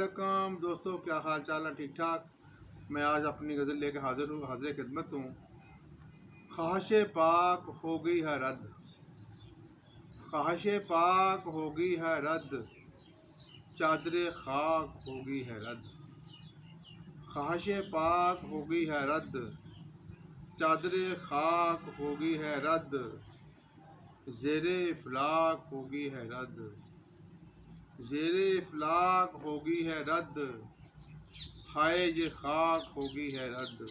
अस्सलाम दोस्तों, क्या हाल चाल है? ठीक ठाक। मैं आज अपनी गज़ल लेकर हाजिर हूँ, हाजिर खिदमत हूँ। ख्वाहिश पाक हो गई है रद्द, ख्वाहिश पाक हो गई है रद्द, चादर खाक हो गई है रद्द। ख्वाहिश पाक हो गई है रद्द, चादर खाक हो गई है रद्द, ज़ेरे इफ़लाक हो गई है रद्द, ज़ेरे इफ़लाक हो गई है रद्द, हाय ये खाक हो गई है रद्द,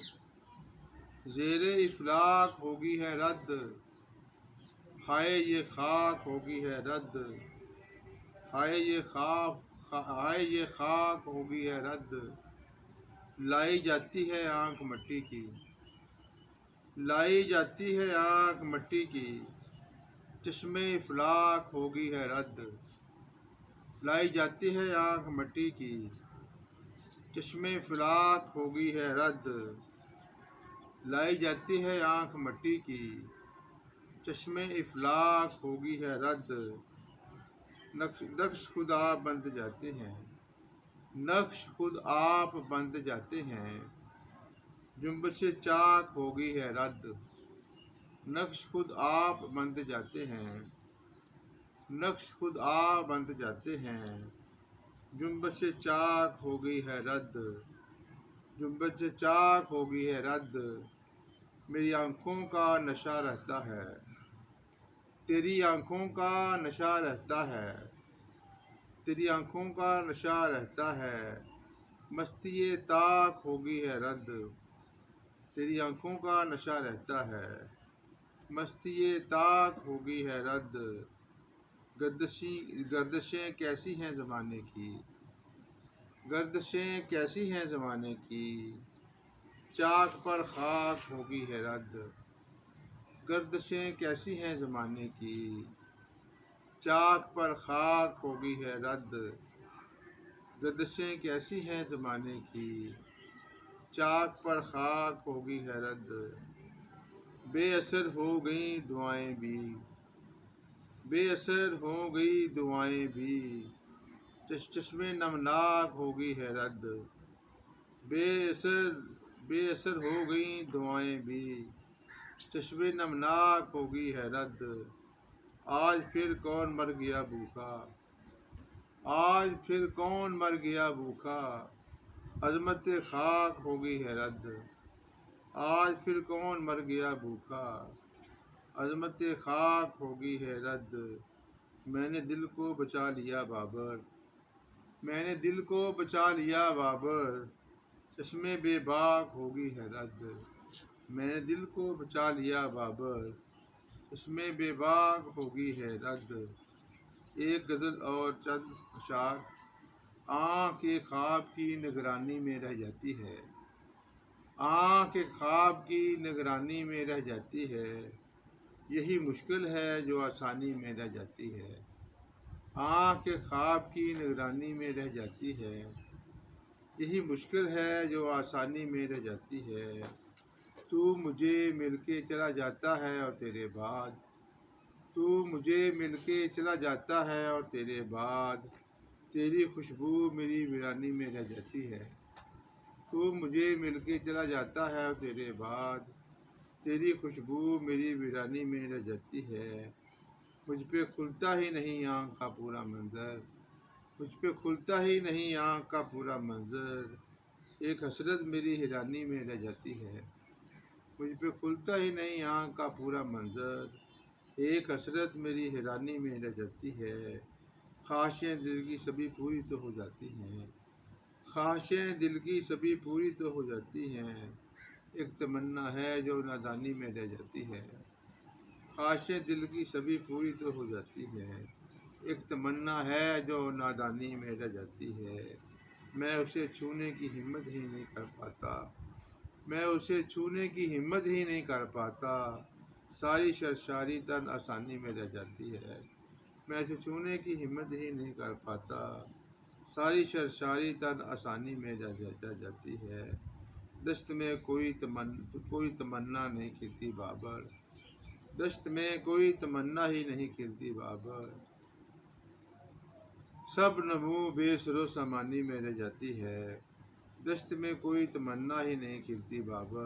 ज़ेरे इफ़लाक हो गई है रद्द, हाय ये खाक हो गई है रद्द, हाय ये खाक हो गई है रद्द। लाई जाती है आँख मट्टी की, लाई जाती है आँख मट्टी की, चश्मे इफ़लाक हो गई है रद्द। लाई जाती है आँख मट्टी की, चश्मे इफ़लाक हो गई है रद्द। लाई जाती है आँख मट्टी की, चश्मे इफ़लाक हो गई है रद्द। नक्श खुद आप बनते जाते हैं, नक्श खुद आप बनते जाते हैं, जुम्बश चाक हो गई है रद्द। नक्श खुद आप बनते जाते हैं, नक्श खुद आप बनते जाते हैं, जुम्बश चाक हो गई है रद्द। जुम्बश चाक हो गई है रद्द। मेरी आँखों का नशा रहता है, तेरी आँखों का नशा रहता है, तेरी आँखों का नशा रहता है, मस्ती ताक हो गई है रद्द। तेरी आँखों का नशा रहता है, मस्ती ताक हो गई है रद्द। गर्दिशें कैसी हैं ज़माने की, गर्दिशें कैसी हैं ज़माने की, चाक पर खाक हो गई है रद्द। गर्दिशें कैसी हैं ज़माने की, चाक पर खाक हो गई है रद्द। गर्दिशें कैसी हैं ज़माने की, चाक पर खाक हो गई है रद्द। बेअसर हो गई दुआएं भी, बेअसर हो गई दुआएं भी, चश्मे नमनाक हो गई है रद्द। बेअसर बेअसर हो गई दुआएं भी, चश्मे नमनाक हो गई है रद्द। आज फिर कौन मर गया भूखा, आज फिर कौन मर गया भूखा, अज़मत खाक हो गई है रद्द। आज फिर कौन मर गया भूखा, अज़मत खाक हो गई है रद्द। मैंने दिल को बचा लिया बाबर, मैंने दिल को बचा लिया बाबर, चश्मे बेबाक हो गई है रद्द। मैंने दिल को बचा लिया बाबर, चश्मे बेबाक हो गई है रद्द। एक गज़ल और चंद अशार। आँख के ख्वाब की निगरानी में रह जाती है, आँख के ख्वाब की निगरानी में रह जाती है, यही मुश्किल है जो आसानी में रह जाती है। आँख के ख्वाब की निगरानी में रह जाती है, यही मुश्किल है जो आसानी में रह जाती है। तू मुझे मिलके चला जाता है और तेरे बाद, तू मुझे मिलके चला जाता है और तेरे बाद, तेरी खुशबू मेरी वीरानी में रह जाती है। तू मुझे मिलके चला जाता है और तेरे बाद, तेरी खुशबू मेरी वीरानी में रह जाती है। मुझ पे खुलता ही नहीं आँख का पूरा मंज़र, मुझ पे खुलता ही नहीं आँख का पूरा मंज़र, एक हसरत मेरी हैरानी में रह जाती है। मुझ पे खुलता ही नहीं आँख का पूरा मंज़र, एक हसरत मेरी हैरानी में रह जाती है। ख्वाहिशें दिल की सभी पूरी तो हो जाती हैं, ख्वाहिशें दिल की सभी पूरी तो हो जाती हैं, एक तमन्ना है जो नादानी में रह जाती है। ख्वाहिशें दिल की सभी पूरी तो हो जाती हैं, एक तमन्ना है जो नादानी में रह जाती है। मैं उसे छूने की हिम्मत ही नहीं कर पाता, मैं उसे छूने की हिम्मत ही नहीं कर पाता, सारी सरसारी तन आसानी में रह जाती है। मैं उसे छूने की हिम्मत ही नहीं कर पाता, सारी सरसारी तन आसानी में रह जाती है। दस्त में कोई तमन्ना नहीं खिलती बाबर, दस्त में कोई तमन्ना ही नहीं खिलती बाबर, सब नमो बेसरो सामानी में रह जाती है। दस्त में कोई तमन्ना ही नहीं खिलती बाबर।